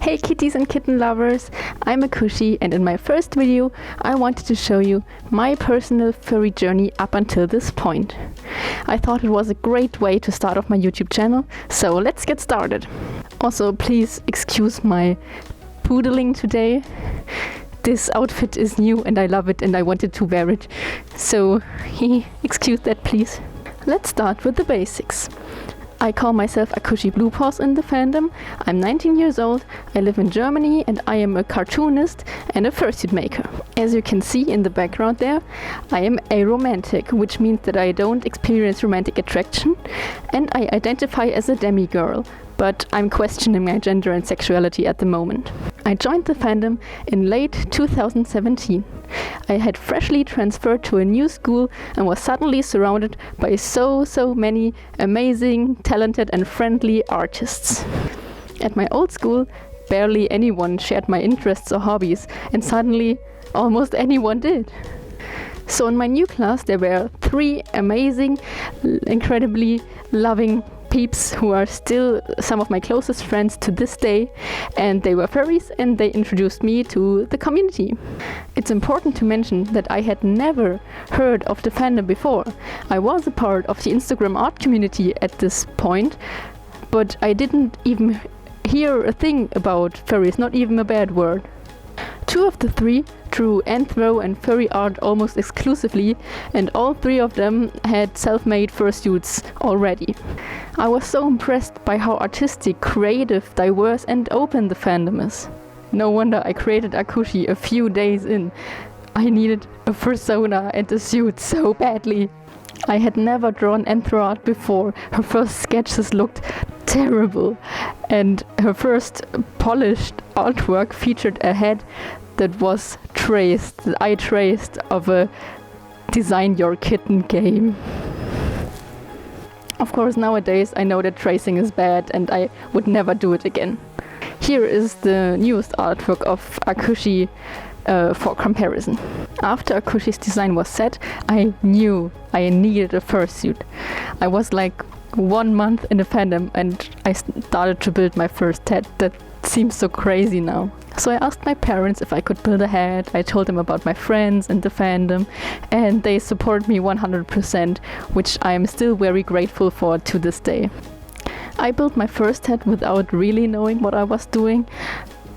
Hey kitties and kitten lovers, I'm Akushi, and in my first video I wanted to show you my personal furry journey up until this point. I thought it was a great way to start off my YouTube channel, so let's get started. Also, please excuse my poodling today. This outfit is new and I love it and I wanted to wear it, so excuse that please. Let's start with the basics. I call myself Akushi Bluepaws in the fandom. I'm 19 years old, I live in Germany, and I am a cartoonist and a fursuit maker. As you can see in the background there, I am aromantic, which means that I don't experience romantic attraction, and I identify as a demigirl, but I'm questioning my gender and sexuality at the moment. I joined the fandom in late 2017. I had freshly transferred to a new school and was suddenly surrounded by so many amazing, talented and friendly artists. At my old school, barely anyone shared my interests or hobbies, and suddenly almost anyone did. So in my new class there were 3 amazing, incredibly loving peeps who are still some of my closest friends to this day, and they were furries and they introduced me to the community. It's important to mention that I had never heard of the fandom before. I was a part of the Instagram art community at this point, but I didn't even hear a thing about furries, not even a bad word. 2 of the 3 drew anthro and furry art almost exclusively, and all 3 of them had self-made fursuits already. I was so impressed by how artistic, creative, diverse and open the fandom is. No wonder I created Akushi a few days in. I needed a persona and a suit so badly. I had never drawn anthro art before. Her first sketches looked terrible, and her first polished artwork featured a head that I traced of a design your kitten game. Of course, nowadays I know that tracing is bad and I would never do it again. Here is the newest artwork of Akushi for comparison. After Akushi's design was set, I knew I needed a fursuit. I was like 1 month in the fandom and I started to build my first head. That seems so crazy now. So I asked my parents if I could build a head. I told them about my friends and the fandom, and they support me 100%, which I am still very grateful for to this day. I built my first head without really knowing what I was doing.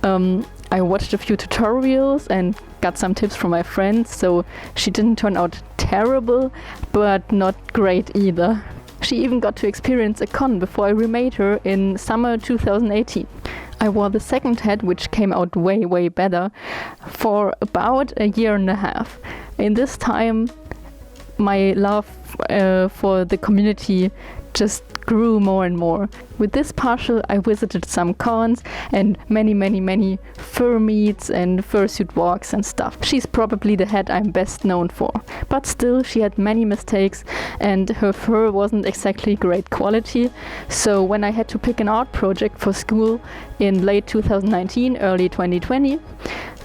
I watched a few tutorials and got some tips from my friends, so she didn't turn out terrible, but not great either. She even got to experience a con before I remade her in summer 2018. I wore the second head, which came out way better, for about a year and a half. In this time, my love for the community just grew more and more. With this partial, I visited some cons and many fur meets and fursuit walks and stuff. She's probably the head I'm best known for. But still, she had many mistakes and her fur wasn't exactly great quality. So when I had to pick an art project for school in late 2019, early 2020,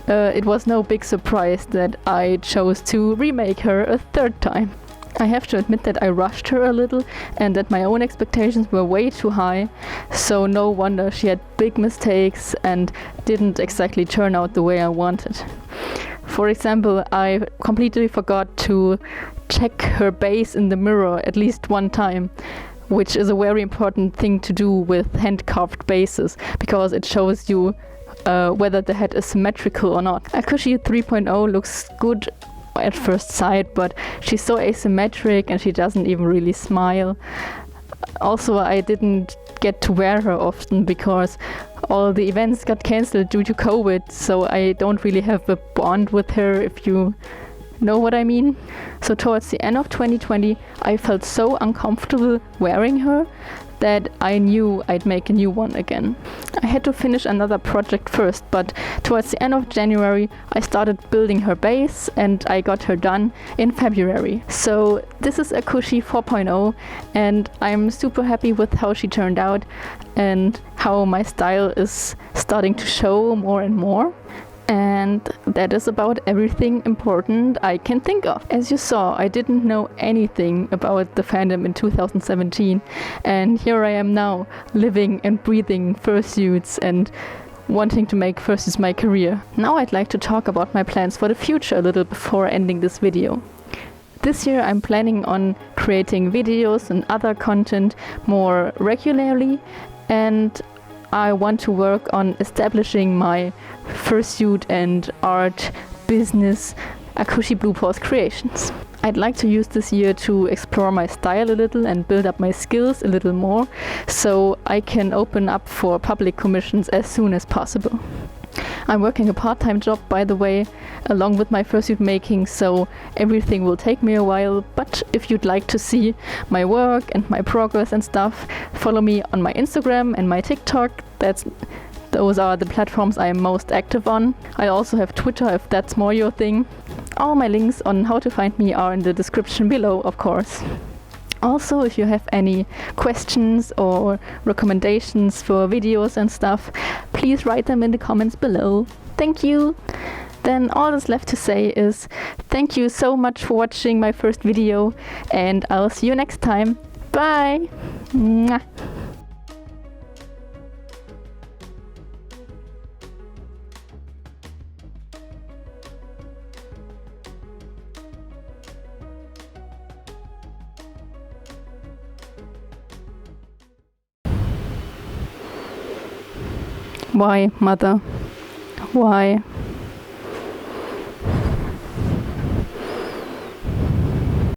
it was no big surprise that I chose to remake her a 3rd time. I have to admit that I rushed her a little and that my own expectations were way too high, so no wonder she had big mistakes and didn't exactly turn out the way I wanted. For example, I completely forgot to check her base in the mirror at least 1 time, which is a very important thing to do with hand-carved bases, because it shows you whether the head is symmetrical or not. Akushi 3.0 looks good at first sight, but she's so asymmetric and she doesn't even really smile. Also, I didn't get to wear her often because all the events got cancelled due to COVID, so I don't really have a bond with her, if you know what I mean. So towards the end of 2020, I felt so uncomfortable wearing her that I knew I'd make a new one again. I had to finish another project first, but towards the end of January I started building her base and I got her done in February. So this is Akushi 4.0 and I'm super happy with how she turned out and how my style is starting to show more and more. And that is about everything important I can think of. As you saw, I didn't know anything about the fandom in 2017, and here I am now, living and breathing fursuits and wanting to make fursuits my career. Now I'd like to talk about my plans for the future a little before ending this video. This year I'm planning on creating videos and other content more regularly, and I want to work on establishing my fursuit and art business, Akushi Bluepaws Creations. I'd like to use this year to explore my style a little and build up my skills a little more, so I can open up for public commissions as soon as possible. I'm working a part-time job, by the way, along with my fursuit making, so everything will take me a while, but if you'd like to see my work and my progress and stuff, follow me on my Instagram and my TikTok. Those are the platforms I am most active on. I also have Twitter if that's more your thing. All my links on how to find me are in the description below, of course. Also, if you have any questions or recommendations for videos and stuff, please write them in the comments below. Thank you! Then all that's left to say is thank you so much for watching my first video, and I'll see you next time. Bye! Mwah. Why, mother? Why?